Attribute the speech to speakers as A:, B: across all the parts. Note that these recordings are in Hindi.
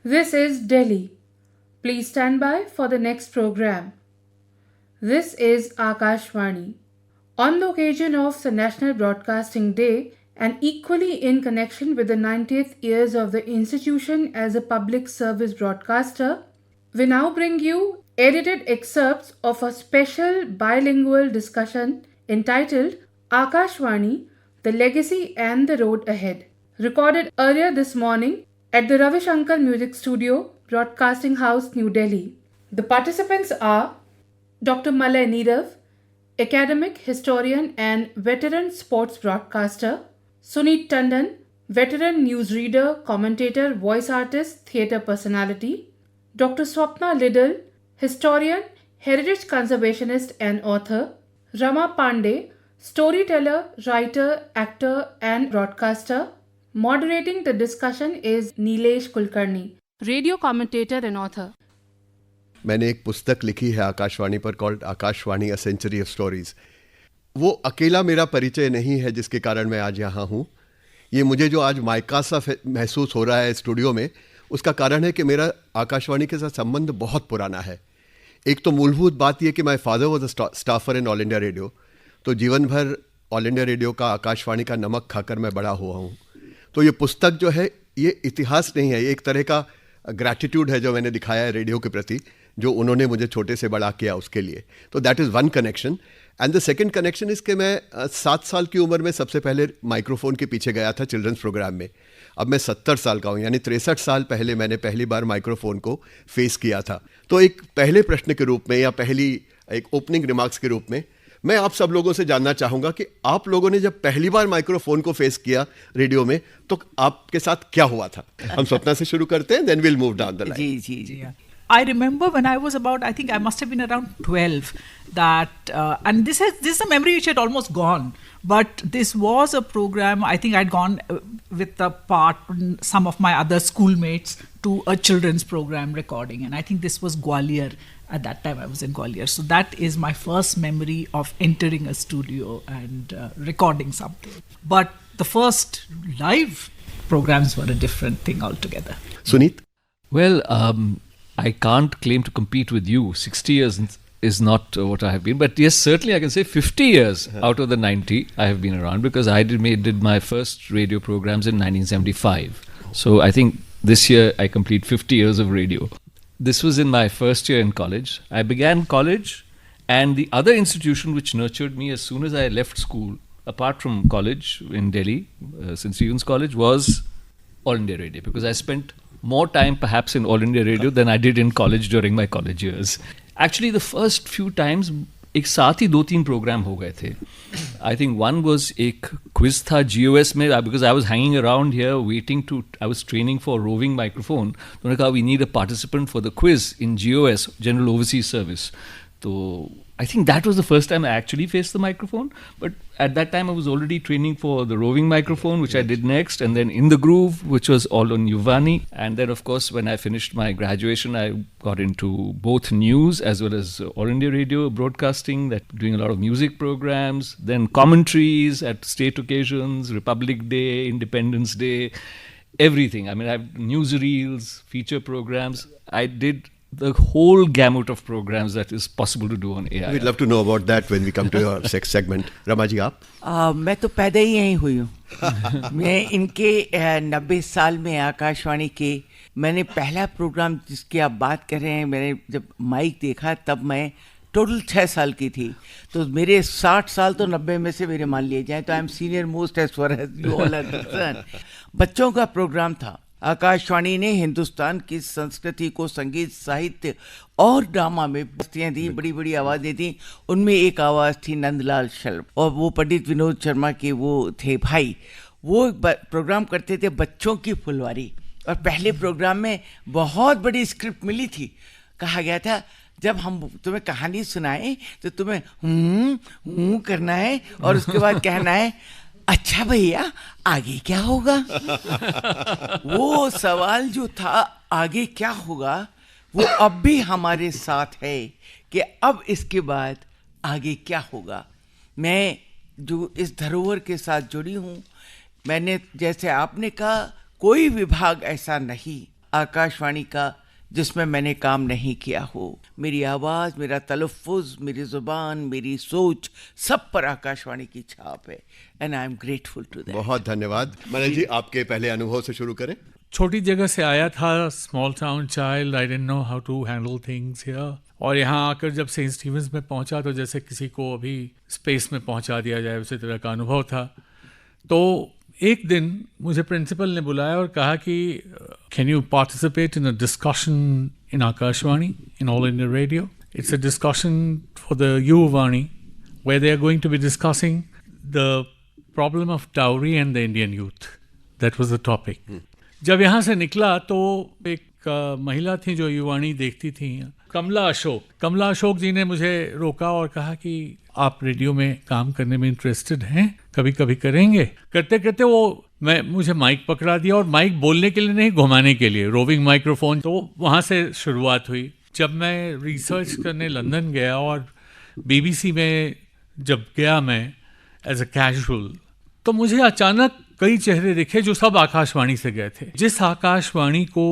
A: This is Delhi. Please stand by for the next program. This is Akashvani. On the occasion of the National Broadcasting Day and equally in connection with the 90th years of the institution as a public service broadcaster, we now bring you edited excerpts of a special bilingual discussion entitled Akashvani, The Legacy and the Road Ahead, recorded earlier this morning at the Ravi Shankar Music Studio, Broadcasting House, New Delhi. The participants are Dr. Malay Nirav, academic, historian, and veteran sports broadcaster; Suneet Tandon, veteran newsreader, commentator, voice artist, theatre personality; Dr. Swapna Liddle, historian, heritage conservationist, and author; Rama Pandey, storyteller, writer, actor, and broadcaster. Moderating the discussion is Nilesh Kulkarni, radio commentator and author.
B: मैंने एक पुस्तक लिखी है आकाशवाणी पर called Akashvani a century of stories. वो अकेला मेरा परिचय नहीं है जिसके कारण मैं आज यहाँ हूँ। ये मुझे जो आज मायका सा महसूस हो रहा है स्टूडियो में, उसका कारण है कि मेरा आकाशवाणी के साथ संबंध बहुत पुराना है। एक तो मूलभूत बात यह कि my father was a staffer in all India radio, तो जीवन भर ऑल इंडिया रेडियो का, आकाशवाणी का नमक खाकर मैं बड़ा हुआ हूँ। तो ये पुस्तक जो है ये इतिहास नहीं है, ये एक तरह का ग्रैटिट्यूड है जो मैंने दिखाया है रेडियो के प्रति, जो उन्होंने मुझे छोटे से बड़ा किया उसके लिए। तो that is one connection. And the second connection is कि मैं 7 साल की उम्र में सबसे पहले माइक्रोफोन के पीछे गया था चिल्ड्रंस प्रोग्राम में। अब मैं 70 साल का हूँ, यानी 63 साल पहले मैंने पहली बार माइक्रोफोन को फेस किया था। तो एक पहले प्रश्न के रूप में या पहली एक ओपनिंग रिमार्क्स के रूप में मैं आप सब लोगों से जानना चाहूँगा कि आप लोगों ने जब पहली बार माइक्रोफोन को फेस किया रेडियो में तो आपके साथ क्या हुआ था? हम स्वप्ना से शुरू करते हैं, then will move down the line.
C: जी। I remember when I was about, I think I must have been around 12, that, and this is a memory which had almost gone, but this was a program, I think I'd gone with some of my other schoolmates to a children's program recording, and I think this was Gwalior. At that time I was in Gwalior. So that is my first memory of entering a studio and recording something. But the first live programs were a different thing altogether.
B: Suneet?
D: Well, I can't claim to compete with you. 60 years is not what I have been. But yes, certainly I can say 50 years out of the 90 I have been around, because I did my first radio programs in 1975. So I think this year I complete 50 years of radio. This was in my first year in college. I began college, and the other institution which nurtured me as soon as I left school, apart from college in Delhi, St. Stephen's College, was All India Radio, because I spent more time perhaps in All India Radio than I did in college during my college years. Actually, the first few times एक साथ ही 2-3 प्रोग्राम हो गए थे. आई थिंक वन वॉज एक क्विज था GOS में, because I was hanging around here waiting to, I was training for roving microphone. तो उन्होंने कहा we need a participant for the quiz in GOS, general overseas service. तो I think that was the first time I actually faced the microphone. But at that time I was already training for the roving microphone, which I did next, and then In the Groove, which was all on Yuvani. And then of course when I finished my graduation, I got into both news as well as All India Radio broadcasting, that doing a lot of music programs, then commentaries at state occasions, Republic Day, Independence Day, everything. I mean, I have newsreels, feature programs. I did the whole gamut of programs that is possible to do on AI.
B: We'd love to know about that when we come to your sex segment. Ramaji, आप?
E: मैं तो पैदा ही यहीं हुई हूँ. मैं इनके 90 साल में आकाशवाणी के मैंने पहला प्रोग्राम जिसकी आप बात कर रहे हैं, मैंने जब माइक देखा तब मैं टोटल 6 साल की थी. तो मेरे 60 साल तो 90 में से मेरे मान लिए जाएं, तो I am senior most as far as you all are concern. बच्चों का प्रोग्राम था. आकाशवाणी ने हिंदुस्तान की संस्कृति को संगीत, साहित्य और ड्रामा में बस्तियाँ दी, बड़ी बड़ी आवाज़ें दी. उनमें एक आवाज़ थी नंदलाल शर्मा, और वो पंडित विनोद शर्मा के वो थे भाई. वो प्रोग्राम करते थे बच्चों की फुलवारी, और पहले प्रोग्राम में बहुत बड़ी स्क्रिप्ट मिली थी. कहा गया था जब हम तुम्हें कहानी सुनाएं तो तुम्हें करना है और उसके बाद कहना है अच्छा भैया आगे क्या होगा. वो सवाल जो था आगे क्या होगा वो अब भी हमारे साथ है कि अब इसके बाद आगे क्या होगा. मैं जो इस धरोहर के साथ जुड़ी हूँ, मैंने जैसे आपने कहा कोई विभाग ऐसा नहीं आकाशवाणी का जिसमें मैंने काम नहीं किया हो। मेरी आवाज़, मेरा तलफ़ुज़, मेरी ज़ुबान, मेरी सोच, सब पर आकाशवाणी की छाप है, and I am grateful to that.
B: बहुत धन्यवाद। मनोज जी, आपके पहले अनुभव से शुरू करें।
F: छोटी जगह से आया था, small town child, I didn't know how to handle things here. और यहाँ आकर जब सेंट स्टीवंस में पहुँचा तो जैसे किसी को अभी स्पेस में पहुँचा दिया जाए उसी तरह का अनुभव था। तो एक दिन मुझे प्रिंसिपल ने बुलाया और कहा कि can you participate in a discussion in Akashvani, in all India radio. It's a discussion for the Yuva Vani where they are going to be discussing the problem of dowry and the Indian youth. That was the topic. जब यहाँ से निकला तो एक महिला थी जो युवाणी देखती थी, कमला अशोक जी ने मुझे रोका और कहा कि आप रेडियो में काम करने में इंटरेस्टेड हैं, कभी कभी करेंगे। करते करते मुझे माइक पकड़ा दिया, और माइक बोलने के लिए नहीं, घुमाने के लिए, रोविंग माइक्रोफोन। तो वहाँ से शुरुआत हुई। जब मैं रिसर्च करने लंदन गया और BBC में जब गया मैं एज अ कैजुअल, तो मुझे अचानक कई चेहरे दिखे जो सब आकाशवाणी से गए थे। जिस आकाशवाणी को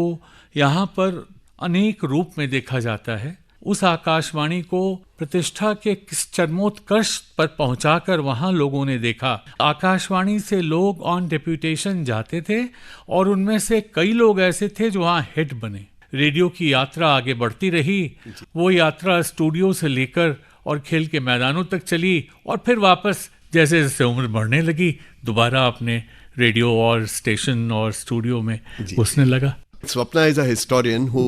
F: यहाँ पर अनेक रूप में देखा जाता है, उस आकाशवाणी को प्रतिष्ठा के किस चरमोत्कर्ष पर पहुंचाकर वहां लोगों ने देखा। आकाशवाणी से लोग ऑन डेप्यूटेशन जाते थे और उनमें से कई लोग ऐसे थे जो वहाँ हेड बने। रेडियो की यात्रा आगे बढ़ती रही। वो यात्रा स्टूडियो से लेकर और खेल के मैदानों तक चली, और फिर वापस जैसे जैसे उम्र बढ़ने लगी दोबारा अपने रेडियो और स्टेशन और स्टूडियो में घुसने लगा।
B: Swapna is a historian who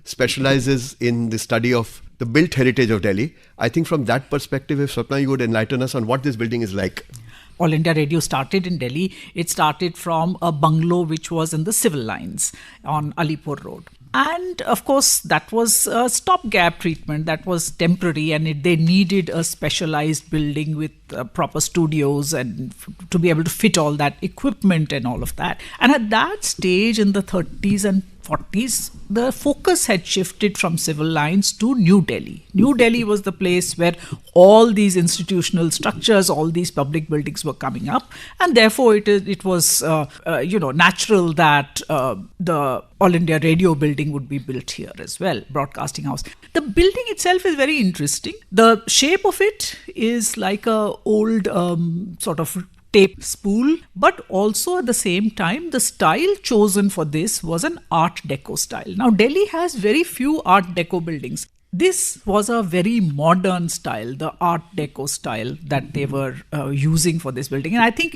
B: specializes in the study of the built heritage of Delhi. I think from that perspective, if Swapna, you would enlighten us on what this building is like.
C: All India Radio started in Delhi. It started from a bungalow which was in the civil lines on Alipur Road. And of course, that was a stopgap treatment. That was temporary, and they needed a specialized building with proper studios and to be able to fit all that equipment and all of that. And at that stage in the 30s and 40s, the focus had shifted from civil lines to New Delhi. New Delhi was the place where all these institutional structures, all these public buildings were coming up, and therefore it was natural that the All India Radio building would be built here as well, Broadcasting House. The building itself is very interesting. The shape of it is like a old sort of tape spool, but also at the same time the style chosen for this was an Art Deco style. Now Delhi has very few Art Deco buildings. This was a very modern style, the Art Deco style that they were using for this building. And I think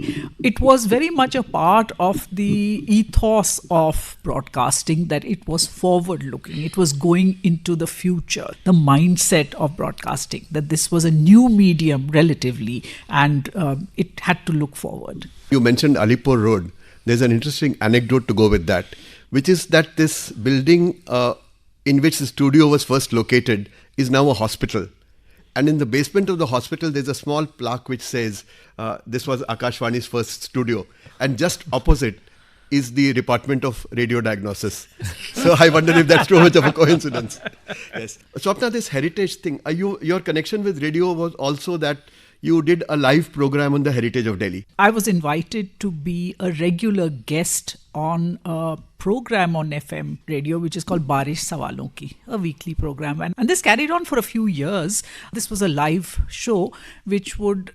C: it was very much a part of the ethos of broadcasting, that it was forward looking. It was going into the future, the mindset of broadcasting, that this was a new medium relatively, and it had to look forward.
B: You mentioned Alipur Road. There's an interesting anecdote to go with that, which is that this building in which the studio was first located is now a hospital. And in the basement of the hospital, there's a small plaque which says this was Akashvani's first studio. And just opposite is the Department of Radio Diagnosis. So I wonder if that's too much of a coincidence. Yes. Swapna, this heritage thing, your connection with radio was also that you did a live program on the heritage of Delhi.
C: I was invited to be a regular guest on a program on FM radio which is called Barish Sawalon Ki, a weekly program. And this carried on for a few years. This was a live show which would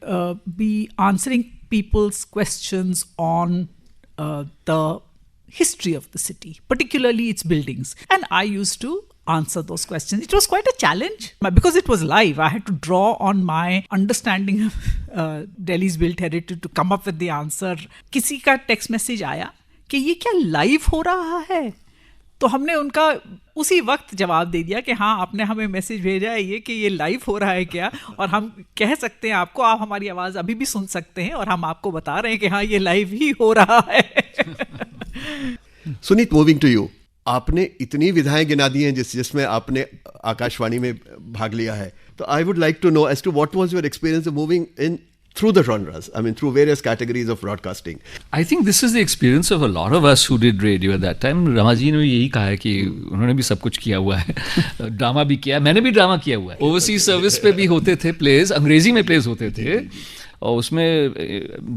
C: be answering people's questions on the history of the city, particularly its buildings. And I used to answer those questions. It was quite a challenge because it was live. I had to draw on my understanding of Delhi's built heritage to come up with the answer. किसी का text message आया कि ये क्या live हो रहा है, तो हमने उनका उसी वक्त जवाब दे दिया कि हाँ, आपने हमें मैसेज भेजा है ये कि ये लाइव हो रहा है क्या, और हम कह सकते हैं आपको, आप हमारी आवाज़ अभी भी सुन सकते हैं और हम आपको बता रहे हैं कि हाँ, ये लाइव ही हो रहा है.
B: Suneet, moving to you. आपने इतनी विधाएं गिना दी हैं जिसमें आपने आकाशवाणी में भाग लिया है, तो I would like to know as to what was your experience moving in through the genres, I mean through various categories of broadcasting.
D: I think this is the experience of a lot of us who did radio at that time. रमाजी ने यही कहा है कि उन्होंने भी सब कुछ किया हुआ है, ड्रामा भी किया, मैंने भी ड्रामा किया हुआ है. ओवरसीज सर्विस पे भी होते थे प्लेज, अंग्रेजी में प्लेज होते थे, और उसमें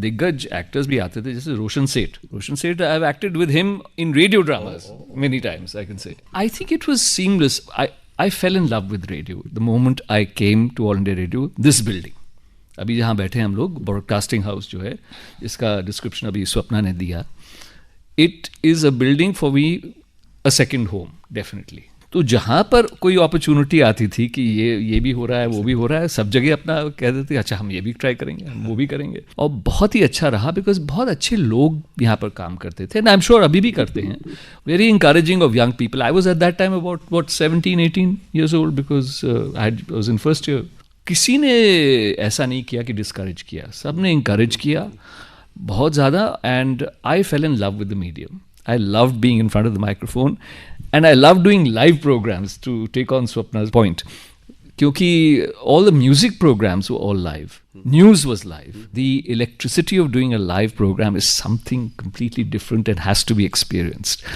D: दिग्गज एक्टर्स भी आते थे, जैसे Roshan Seth I have acted with him in radio dramas many times I can say. I think it was seamless. I fell in love with radio the moment I came to All India Radio. This building अभी जहाँ बैठे हैं हम लोग, ब्रॉडकास्टिंग हाउस जो है, इसका डिस्क्रिप्शन अभी स्वप्ना ने दिया. It is a building for me, a second home definitely. तो जहाँ पर कोई अपॉर्चुनिटी आती थी कि ये भी हो रहा है, वो भी हो रहा है, सब जगह अपना कह देते अच्छा हम ये भी ट्राई करेंगे, हम वो भी करेंगे. और बहुत ही अच्छा रहा बिकॉज बहुत अच्छे लोग यहाँ पर काम करते थे, एंड आई एम श्योर अभी भी करते हैं. Very encouraging of young people. I was at that time about 17-18 years old because I was in first year. किसी ने ऐसा नहीं किया कि डिस्करेज किया, सब ने इंकरेज किया बहुत ज़्यादा. And I fell in love with the medium. I loved being in front of the microphone, and I loved doing live programs, to take on Swapna's point. Kyunki all the music programs were all live. News was live. The electricity of doing a live program is something completely different and has to be experienced.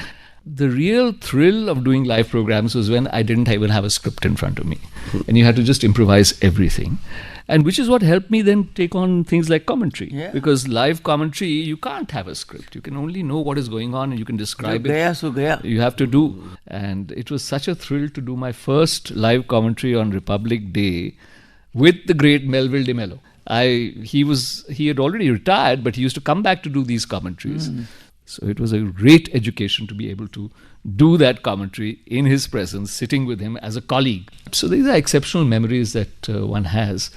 D: The real thrill of doing live programs was when I didn't even have a script in front of me. And you had to just improvise everything. And which is what helped me then take on things like commentary. Yeah. Because live commentary, you can't have a script. You can only know what is going on and you can describe it.
E: Gaya so gaya.
D: You have to do. And it was such a thrill to do my first live commentary on Republic Day with the great Melville DeMello. He had already retired, but he used to come back to do these commentaries. So it was a great education to be able to do that commentary in his presence, sitting with him as a colleague. So these are exceptional memories that one has.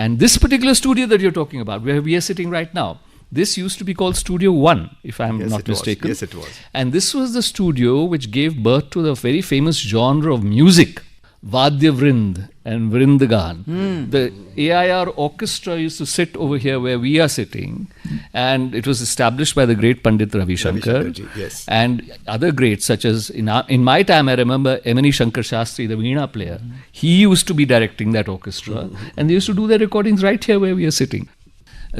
D: And this particular studio that you're talking about, where we are sitting right now, this used to be called Studio One, if I'm not mistaken.
B: Yes, it was.
D: And this was the studio which gave birth to the very famous genre of music, Vadya Vrind and Vrindagan. The AIR orchestra used to sit over here where we are sitting, and it was established by the great Pandit Ravi Shankar.
B: Yes.
D: And other greats such as, in my time I remember Emini Shankar Shastri, the Veena player, he used to be directing that orchestra, and they used to do their recordings right here where we are sitting.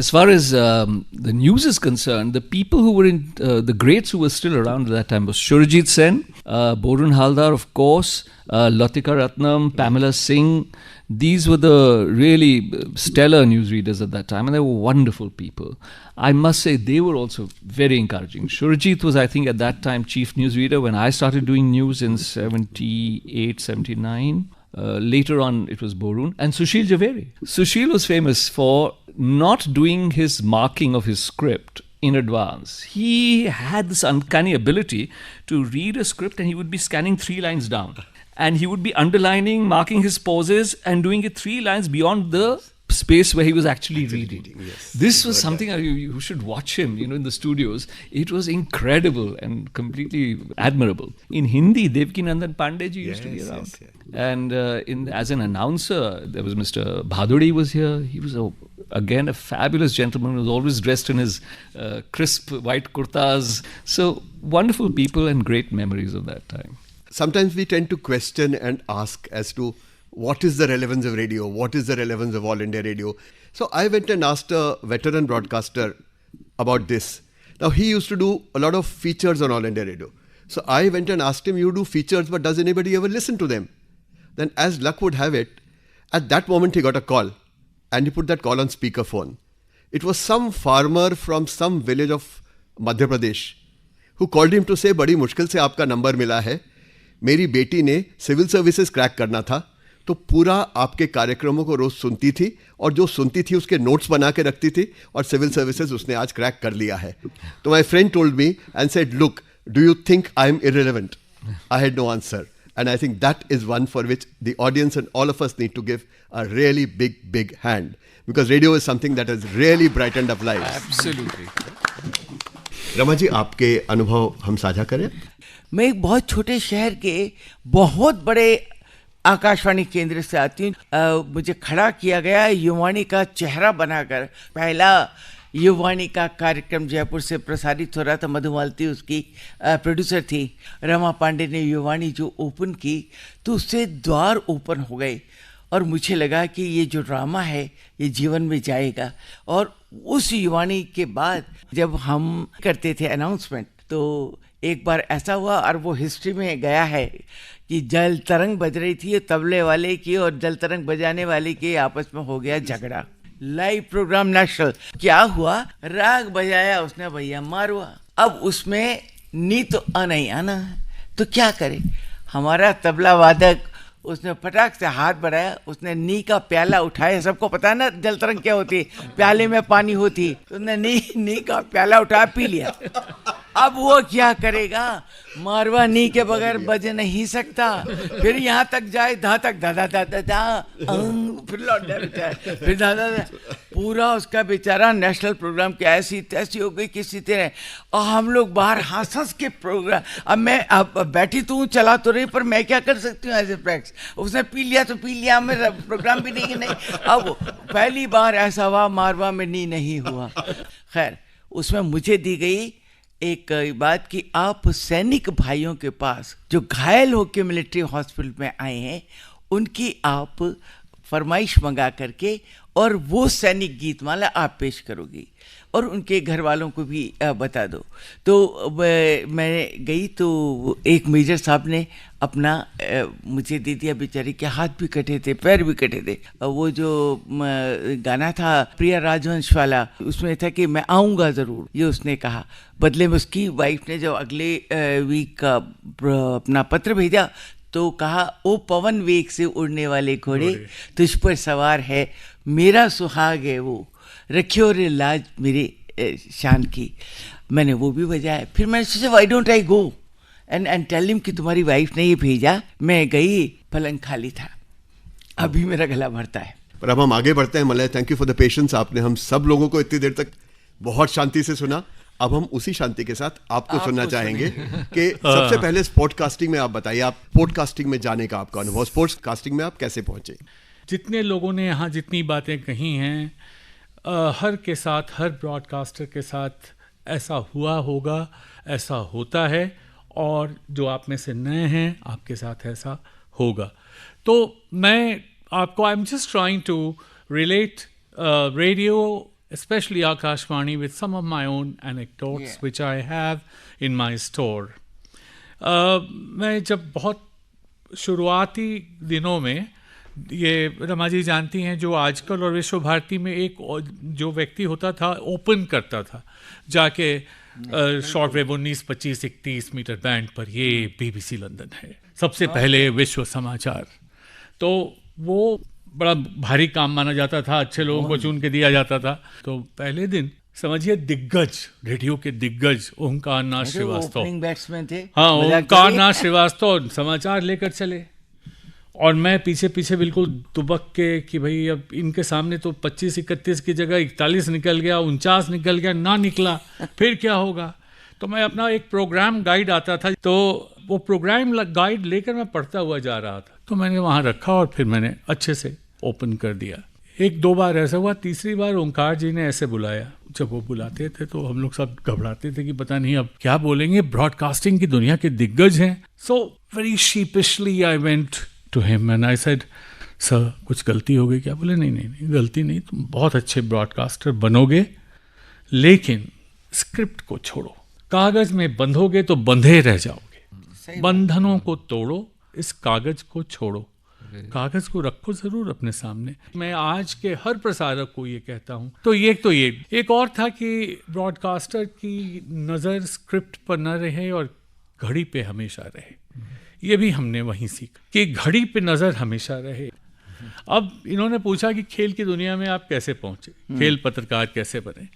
D: As far as the news is concerned, the people who were in, the greats who were still around at that time was Surajit Sen, Borun Haldar, of course, Latika Ratnam, Pamela Singh. These were the really stellar newsreaders at that time, and they were wonderful people. I must say they were also very encouraging. Surajit was, I think, at that time chief newsreader when I started doing news in 78, 79. Later on, it was Borun and Sushil Javeri. Sushil was famous for not doing his marking of his script in advance. He had this uncanny ability to read a script and he would be scanning 3 lines down. And he would be underlining, marking his pauses and doing it 3 lines beyond the space where he was actually reading.
B: Yes.
D: This was something you should watch him, in the studios. It was incredible and completely admirable. In Hindi, Devkinandan Pandey ji used to be around.
B: Yes.
D: And as an announcer, there was Mr. Bhaduri was here. He was again a fabulous gentleman who was always dressed in his crisp white kurtas. So wonderful people and great memories of that time.
B: Sometimes we tend to question and ask as to what is the relevance of radio? What is the relevance of All India Radio? So I went and asked a veteran broadcaster about this. Now he used to do a lot of features on All India Radio. So I went and asked him, you do features, but does anybody ever listen to them? Then as luck would have it, at that moment he got a call and he put that call on speakerphone. It was some farmer from some village of Madhya Pradesh who called him to say, बड़ी मुश्किल से आपका नंबर मिला है, मेरी बेटी ने सिविल सर्विसेज क्रैक करना था, तो पूरा आपके कार्यक्रमों को रोज सुनती थी और जो सुनती थी उसके नोट्स बना के रखती थी और सिविल सर्विसेज उसने आज क्रैक कर लिया है. तो my friend told me and said, look, do you think I am irrelevant? I had no answer. And I think that is one for which the audience and all of us need to give a really big, big hand. Because radio is something that has really brightened up lives.
D: Absolutely.
B: Rama ji, आपके अनुभव हम साझा करें?
E: मैं एक बहुत छोटे शहर के बहुत बड़े आकाशवाणी केंद्र से आती हूँ. मुझे खड़ा किया गया युवाणी का चेहरा बनाकर. पहला युवाणी का कार्यक्रम जयपुर से प्रसारित हो रहा था. मधुमालती उसकी प्रोड्यूसर थी. रमा पांडे ने युवाणी जो ओपन की तो उससे द्वार ओपन हो गए और मुझे लगा कि ये जो ड्रामा है ये जीवन में जाएगा. और उस युवाणी के बाद जब हम करते थे अनाउंसमेंट तो एक बार ऐसा हुआ और वो हिस्ट्री में गया है कि जल तरंग बज रही थी तबले वाले की और जल तरंग बजाने वाले के आपस में हो गया झगड़ा. Live program national. क्या हुआ, राग बजाया उसने भैया मारवा। अब उसमें नी तो नहीं आना है, तो क्या करे। हमारा तबला वादक उसने फटाक से हाथ बढ़ाया, उसने नी का प्याला उठाया। सबको पता है ना जल तरंग क्या होती है, प्याले में पानी होती। उसने नी का प्याला उठाया, पी लिया। अब वो क्या करेगा, मारवा नी के बगैर बज नहीं सकता। फिर यहाँ तक जाए, धा तक धा धा धा धा धा, फिर लौट जाए बेचारा, फिर धा धा धा। पूरा उसका बेचारा नेशनल प्रोग्राम की ऐसी तैसी हो गई किसी तरह। और हम लोग बाहर हंस हंस के प्रोग्राम। अब मैं अब बैठी तो हूँ, चला तो रही, पर मैं क्या कर सकती हूँ एज ए प्रैक्टिस। उसने पी लिया तो पी लिया, मेरा प्रोग्राम भी नहीं। अब पहली बार ऐसा हुआ मारवा में नहीं हुआ। खैर, उसमें मुझे दी गई एक बात कि आप सैनिक भाइयों के पास जो घायल होकर मिलिट्री हॉस्पिटल में आए हैं, उनकी आप फरमाइश मंगा करके और वो सैनिक गीतमाला आप पेश करोगी और उनके घर वालों को भी बता दो। तो मैं गई तो एक मेजर साहब ने अपना मुझे दे दिया। बेचारे के हाथ भी कटे थे, पैर भी कटे थे। वो जो गाना था प्रिया राजवंश वाला, उसमें था कि मैं आऊँगा ज़रूर, ये उसने कहा। बदले में उसकी वाइफ ने जब अगले वीक का अपना पत्र भेजा तो कहा, ओ पवन वेग से उड़ने वाले घोड़े, तुझ पर सवार है मेरा सुहाग है वो, रखियो रे लाज मेरे शान की। मैंने वो भी बजाया। फिर मैंने सोचा why don't I go and tell him कि तुम्हारी वाइफ ने ये भेजा। मैं गई, पलंग खाली था। अभी मेरा गला भरता है।
B: पर अब हम आगे बढ़ते हैं। Malay, thank you for the patience. आपने हम सब लोगों को इतनी देर तक बहुत शांति से सुना। अब हम उसी शांति के साथ आपको सुनना चाहेंगे कि सबसे पहले पॉडकास्टिंग में आप बताइए, आप पॉडकास्टिंग में जाने का आपका अनुभव, स्पोर्ट्स कास्टिंग में आप कैसे पहुंचे?
F: जितने लोगों ने यहाँ जितनी बातें कही हैं, हर के साथ, हर ब्रॉडकास्टर के साथ ऐसा हुआ होगा, ऐसा होता है, और जो आप में से नए हैं आपके साथ ऐसा होगा। तो मैं आपको, I am just trying to relate radio, especially Akashvani, with some of my own anecdotes which I have in my store. मैं जब बहुत शुरुआती दिनों में, ये रमा जी जानती हैं, जो आजकल और विश्व भारती में एक जो व्यक्ति होता था ओपन करता था जाके शॉर्ट वेव 19, 25, 31 मीटर बैंड पर, ये BBC लंदन है, सबसे पहले विश्व समाचार। तो वो बड़ा भारी काम माना जाता था, अच्छे लोगों को चुन के दिया जाता था। तो पहले दिन समझिए दिग्गज, रेडियो के दिग्गज ओंकार नाथ श्रीवास्तव,
E: बैट्समैन थे।
F: हाँ, ओंकार नाथ श्रीवास्तव समाचार लेकर चले, और मैं पीछे पीछे बिल्कुल दुबक के कि भाई अब इनके सामने तो 25-31 की जगह 41 निकल गया, 49 निकल गया, ना निकला, फिर क्या होगा। तो मैं अपना एक प्रोग्राम गाइड आता था, तो वो प्रोग्राम गाइड लेकर मैं पढ़ता हुआ जा रहा था। तो मैंने वहाँ रखा और फिर मैंने अच्छे से ओपन कर दिया। 1-2 बार ऐसा हुआ, तीसरी बार ओंकार जी ने ऐसे बुलाया। जब वो बुलाते थे तो हम लोग सब घबराते थे कि पता नहीं अब क्या बोलेंगे, ब्रॉडकास्टिंग की दुनिया के दिग्गज हैं। So very sheepishly I went to him and I said, sir कुछ गलती हो गई क्या? बोले नहीं, गलती नहीं, तुम बहुत अच्छे ब्रॉडकास्टर बनोगे, लेकिन स्क्रिप्ट को छोड़ो, कागज में बंधोगे तो बंधे रह जाओगे, बंधनों को तोड़ो, इस कागज को छोड़ो, कागज को रखो जरूर अपने सामने। मैं आज के हर प्रसारक को ये कहता हूँ। तो ये एक और था कि ब्रॉडकास्टर की नज़र स्क्रिप्ट पर न रहे और घड़ी पे हमेशा रहे। ये भी हमने वहीं सीखा कि घड़ी पे नज़र हमेशा रहे। अब इन्होंने पूछा कि खेल की दुनिया में आप कैसे पहुंचे, खेल पत्रकार कैसे बने।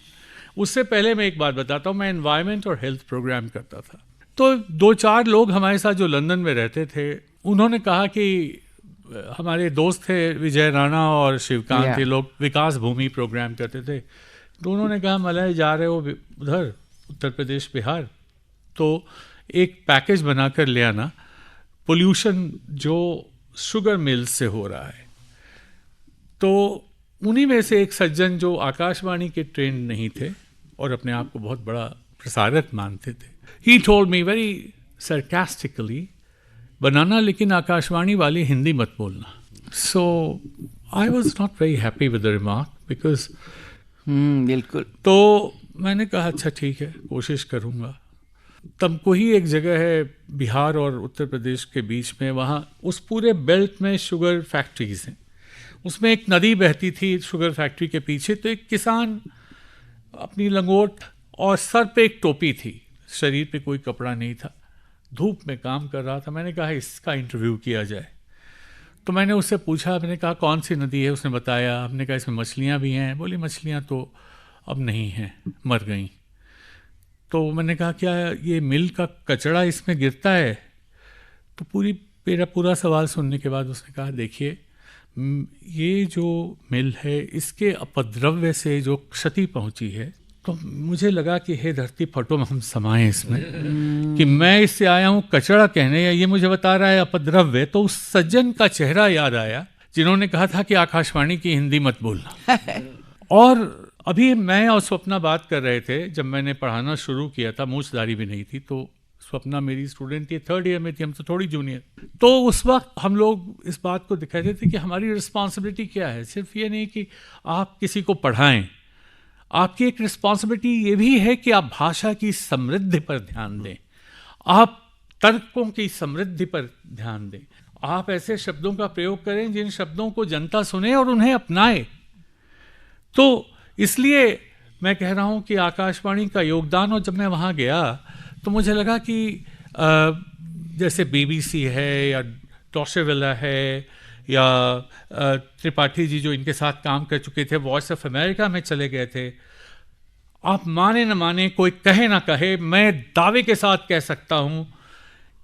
F: उससे पहले मैं एक बात बताता हूँ, मैं एनवायरनमेंट और हेल्थ प्रोग्राम करता था। तो 2-4 लोग हमारे साथ जो लंदन में रहते थे, उन्होंने कहा कि हमारे दोस्त थे विजय राणा और शिवकांत, ये लोग विकास भूमि प्रोग्राम करते थे। तो उन्होंने कहा, मलय जा रहे हो उधर उत्तर प्रदेश बिहार, तो एक पैकेज बनाकर ले आना, पोल्यूशन जो शुगर मिल्स से हो रहा है। तो उन्हीं में से एक सज्जन जो आकाशवाणी के ट्रेंड नहीं थे और अपने आप को बहुत बड़ा प्रसारक मानते थे, ही टोल्ड मी वेरी सरकास्टिकली, बनाना लेकिन आकाशवाणी वाली हिंदी मत बोलना। So I was not very happy with the remark because
E: बिल्कुल।
F: तो मैंने कहा अच्छा ठीक है, कोशिश करूँगा। तब को ही एक जगह है बिहार और उत्तर प्रदेश के बीच में, वहाँ उस पूरे बेल्ट में शुगर फैक्ट्रीज हैं, उसमें एक नदी बहती थी शुगर फैक्ट्री के पीछे, तो एक किसान अपनी लंगोट और सर पे एक टोपी थी, शरीर पे कोई कपड़ा नहीं था, धूप में काम कर रहा था। मैंने कहा इसका इंटरव्यू किया जाए। तो मैंने उससे पूछा, मैंने कहा कौन सी नदी है? उसने बताया। हमने कहा इसमें मछलियाँ भी हैं। बोली मछलियाँ तो अब नहीं हैं, मर गई। तो मैंने कहा क्या ये मिल का कचरा इसमें गिरता है? तो मेरा पूरा सवाल सुनने के बाद उसने कहा देखिए ये जो मिल है इसके अपद्रव्य से जो क्षति पहुंची है, तो मुझे लगा कि हे धरती फटो हम समाएं इसमें कि मैं इससे आया हूं कचरा कहने, या ये मुझे बता रहा है अपद्रव्य। तो उस सज्जन का चेहरा याद आया जिन्होंने कहा था कि आकाशवाणी की हिंदी मत बोलना। और अभी मैं और स्वप्ना बात कर रहे थे, जब मैंने पढ़ाना शुरू किया था, मूछदारी भी नहीं थी, तो स्वप्ना मेरी स्टूडेंट थी, 3rd ईयर में थी, हम तो थोड़ी जूनियर। तो उस वक्त हम लोग इस बात को दिखाते थे कि हमारी रिस्पॉन्सिबिलिटी क्या है। सिर्फ ये नहीं कि आप किसी को पढ़ाएं, आपकी एक रिस्पॉन्सिबिलिटी ये भी है कि आप भाषा की समृद्धि पर ध्यान दें, आप तर्कों की समृद्धि पर ध्यान दें, आप ऐसे शब्दों का प्रयोग करें जिन शब्दों को जनता सुने और उन्हें अपनाए। तो इसलिए मैं कह रहा हूँ कि आकाशवाणी का योगदान, और जब मैं वहाँ गया तो मुझे लगा कि जैसे BBC है या डॉचे वेले है या त्रिपाठी जी जो इनके साथ काम कर चुके थे, वॉइस ऑफ अमेरिका में चले गए थे। आप माने न माने, कोई कहे ना कहे, मैं दावे के साथ कह सकता हूँ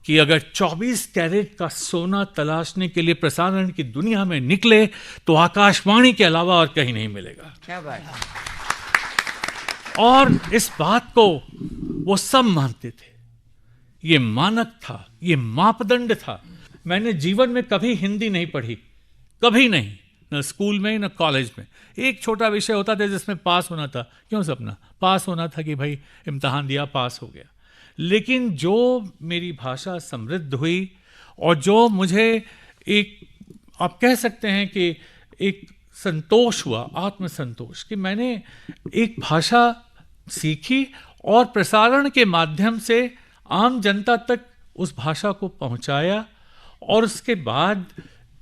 F: कि अगर 24 कैरेट का सोना तलाशने के लिए प्रसारण की दुनिया में निकले तो आकाशवाणी के अलावा और कहीं नहीं मिलेगा।
E: क्या बात।
F: और इस बात को वो सब मानते थे, ये मानक था, ये मापदंड था। मैंने जीवन में कभी हिंदी नहीं पढ़ी, कभी नहीं, न स्कूल में न कॉलेज में। एक छोटा विषय होता था जिसमें पास होना था। क्यों सपना? पास होना था कि भाई इम्तहान दिया, पास हो गया। लेकिन जो मेरी भाषा समृद्ध हुई और जो मुझे एक, आप कह सकते हैं कि एक संतोष हुआ, आत्मसंतोष, कि मैंने एक भाषा सीखी और प्रसारण के माध्यम से आम जनता तक उस भाषा को पहुंचाया, और उसके बाद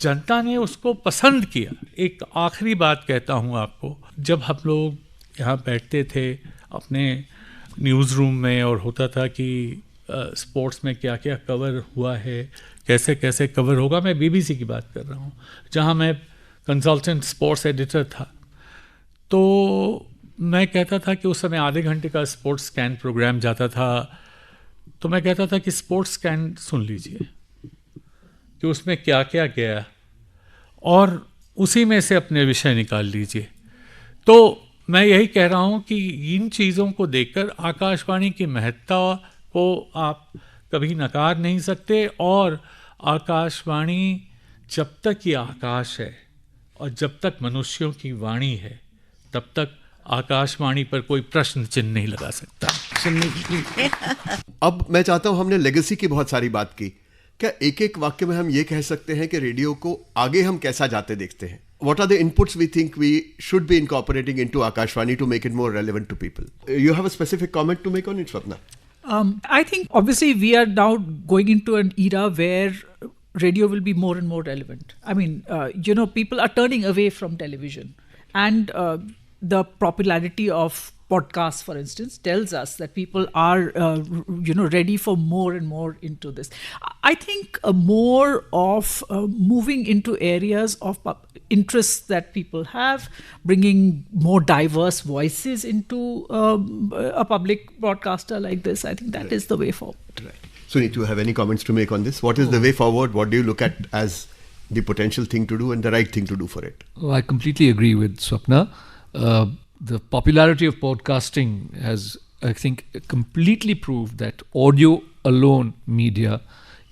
F: जनता ने उसको पसंद किया। एक आखिरी बात कहता हूं आपको, जब हम लोग यहाँ बैठते थे अपने न्यूज़ रूम में और होता था कि स्पोर्ट्स में क्या क्या कवर हुआ है, कैसे कैसे कवर होगा, मैं BBC की बात कर रहा हूँ जहाँ मैं कंसल्टेंट स्पोर्ट्स एडिटर था। तो मैं कहता था कि उस समय आधे घंटे का स्पोर्ट्स स्कैन प्रोग्राम जाता था, तो मैं कहता था कि स्पोर्ट्स स्कैन सुन लीजिए कि उसमें क्या क्या गया और उसी में से अपने विषय निकाल लीजिए। तो मैं यही कह रहा हूँ कि इन चीज़ों को देखकर आकाशवाणी की महत्ता को आप कभी नकार नहीं सकते, और आकाशवाणी जब तक ये आकाश है और जब तक मनुष्यों की वाणी है, तब तक आकाशवाणी पर कोई प्रश्न चिन्ह नहीं लगा सकता।
B: अब मैं चाहता हूं, हमने लेगेसी की बहुत सारी बात की, क्या एक एक वाक्य में हम ये कह सकते हैं कि रेडियो को आगे हम कैसा जाते देखते हैं? What are the inputs we think we should be incorporating into Akashvani to make it more relevant to people? You have a specific comment to make on it, Swapna?
C: I think obviously we are now going into an era where radio will be more and more relevant. I mean, people are turning away from television, and the popularity of podcasts, for instance, tells us that people are, ready for more and more into this. I think more of moving into areas of interests that people have, bringing more diverse voices into a public broadcaster like this. I think that is the way forward.
B: Right. Sunit, do you have any comments to make on this? What is the way forward? What do you look at as the potential thing to do and the right thing to do for it?
D: Oh, I completely agree with Swapna. The popularity of podcasting has, I think, completely proved that audio alone media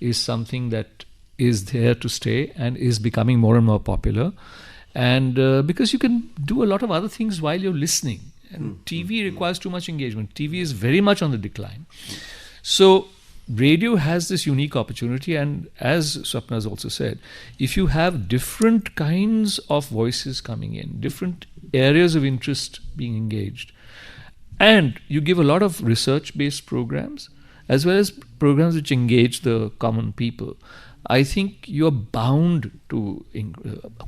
D: is something that is there to stay and is becoming more and more popular. And because you can do a lot of other things while you're listening. And TV requires too much engagement. TV is very much on the decline. So radio has this unique opportunity, and as Swapna has also said, if you have different kinds of voices coming in, different areas of interest being engaged, and you give a lot of research-based programs as well as programs which engage the common people, I think you are bound to,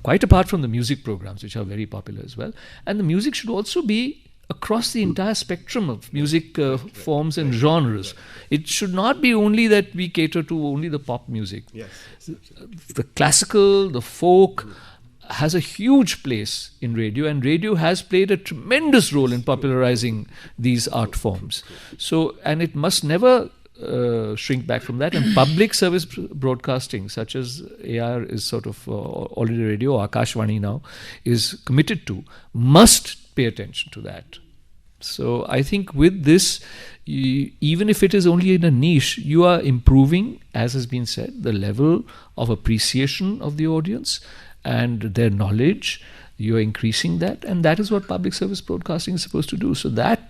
D: quite apart from the music programs, which are very popular as well, and the music should also be across the entire spectrum of music forms and genres. It should not be only that we cater to only the pop music.
B: Yes.
D: The classical, the folk has a huge place in radio, and radio has played a tremendous role in popularizing these art forms. So, and it must never shrink back from that. And public service broadcasting, such as AR is sort of All India Radio, Akashvani now is committed to, must pay attention to that. So I think with this, even if it is only in a niche, you are improving, as has been said, the level of appreciation of the audience and their knowledge. You are increasing that, and that is what public service broadcasting is supposed to do. So that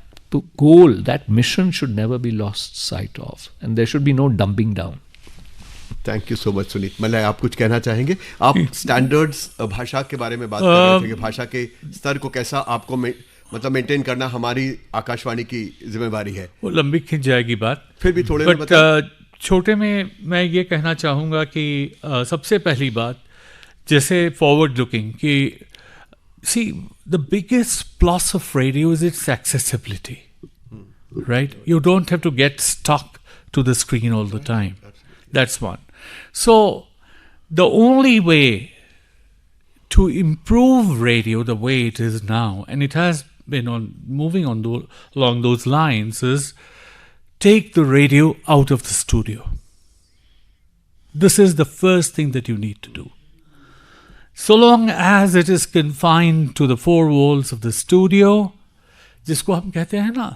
D: goal, that mission should never be lost sight of, and there should be no dumping down.
B: Thank you so much Sunit. Malla, आप कुछ कहना चाहेंगे? आप स्टैंडर्ड्स भाषा के बारे में बात कर रहे थे कि भाषा के स्तर को कैसा आपको मतलब मेंटेन करना हमारी आकाशवाणी की जिम्मेवारी है।
F: वो लंबी खिंच जाएगी बात,
B: फिर भी थोड़े में बताएं।
F: छोटे में मैं ये कहना चाहूँगा कि सबसे पहली बात, जैसे फॉरवर्ड लुकिंग, कि see the biggest plus of radio is its accessibility, right? You don't have to get stuck to the screen all the time. That's one. So the only way to improve radio the way it is now, and it has been moving along those lines, is take the radio out of the studio. This is the first thing that you need to do. So long as it is confined to the four walls of the studio, जिसको हम कहते हैं ना,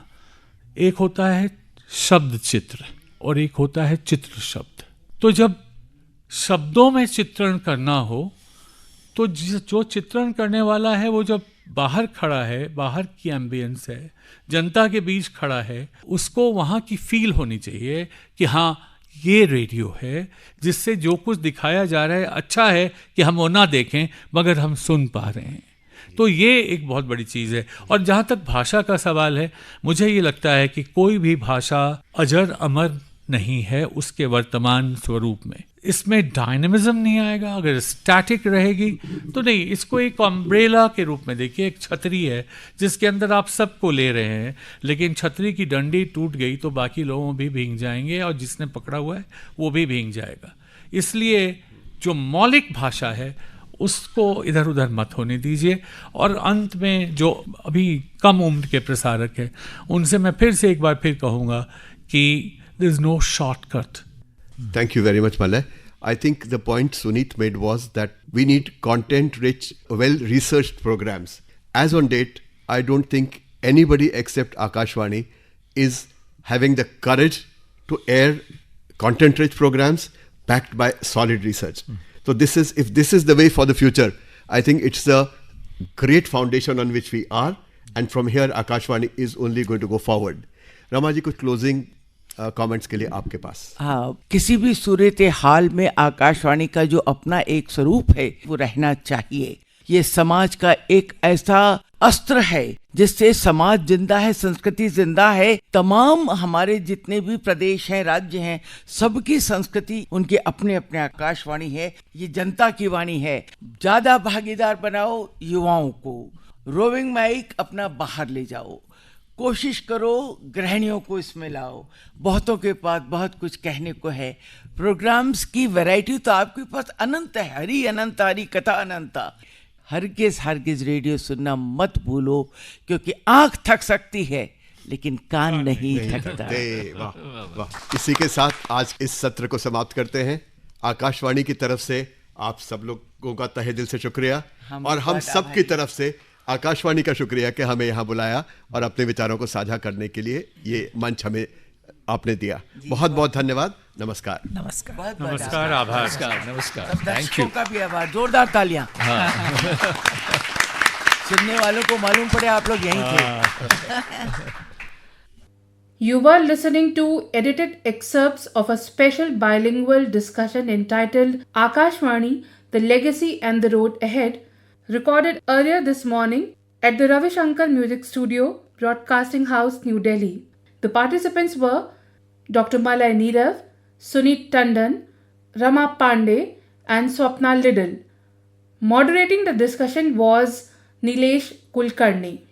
F: एक होता है शब्द चित्र और एक होता है चित्र शब्द. तो जब शब्दों में चित्रण करना हो, तो जो चित्रण करने वाला है वो जब बाहर खड़ा है, बाहर की एम्बियंस है, जनता के बीच खड़ा है, उसको वहाँ की फील होनी चाहिए कि हाँ ये रेडियो है, जिससे जो कुछ दिखाया जा रहा है अच्छा है कि हम वो ना देखें मगर हम सुन पा रहे हैं. तो ये एक बहुत बड़ी चीज़ है. और जहाँ तक भाषा का सवाल है, मुझे ये लगता है कि कोई भी भाषा अजर अमर नहीं है उसके वर्तमान स्वरूप में. इसमें डायनेमिज्म नहीं आएगा अगर स्टैटिक रहेगी तो नहीं. इसको एक अम्ब्रेला के रूप में देखिए, एक छतरी है जिसके अंदर आप सबको ले रहे हैं, लेकिन छतरी की डंडी टूट गई तो बाकी लोग भी भीग जाएंगे और जिसने पकड़ा हुआ है वो भी भीग जाएगा. इसलिए जो मौलिक भाषा है उसको इधर उधर मत होने दीजिए. और अंत में जो अभी कम उम्र के प्रसारक हैं उनसे मैं फिर से एक बार फिर कहूँगा कि there is no shortcut.
B: Thank you very much, Malay. I think the point Suneet made was that we need content-rich, well-researched programs. As on date, I don't think anybody except Akashvani is having the courage to air content-rich programs backed by solid research. So if this is the way for the future, I think it's a great foundation on which we are, and from here Akashvani is only going to go forward. Rama ji, कुछ closing कमेंट्स के लिए आपके पास?
E: हाँ, किसी भी सूरत हाल में आकाशवाणी का जो अपना एक स्वरूप है वो रहना चाहिए. ये समाज का एक ऐसा अस्त्र है जिससे समाज जिंदा है, संस्कृति जिंदा है. तमाम हमारे जितने भी प्रदेश हैं, राज्य हैं, सबकी संस्कृति उनके अपने अपने आकाशवाणी है. ये जनता की वाणी है. ज्यादा भागीदार बनाओ युवाओं को, रोविंग माइक अपना बाहर ले जाओ, कोशिश करो गृहिणियों को इसमें लाओ. बहुतों के पास बहुत कुछ कहने को है. प्रोग्राम्स की वैरायटी तो आपके पास अनंत है. हरि अनंत, हरि कथा अनंता. हरगिज रेडियो सुनना मत भूलो, क्योंकि आंख थक सकती है लेकिन कान नहीं थकता.
B: वाह वाह. इसी के साथ आज इस सत्र को समाप्त करते हैं. आकाशवाणी की तरफ से आप सब लोगों का तहे दिल से शुक्रिया, और हम सब की तरफ से आकाशवाणी का शुक्रिया कि हमें यहाँ बुलाया और अपने विचारों को साझा करने के लिए ये मंच हमें आपने दिया. बहुत बहुत धन्यवाद. नमस्कार.
F: नमस्कार. आभार.
D: नमस्कार.
E: थैंक यू का भी आभार. जोरदार तालियां. सुनने वालों को मालूम पड़े आप लोग यहीं थे.
A: You were listening to edited excerpts of a special bilingual discussion entitled Akashvani, The Legacy and the Road Ahead, recorded earlier this morning at the Ravi Shankar Music Studio, Broadcasting House, New Delhi. The participants were Dr. Malay Neerav, Suneet Tandon, Rama Pandey and Swapna Liddle. Moderating the discussion was Nilesh Kulkarni.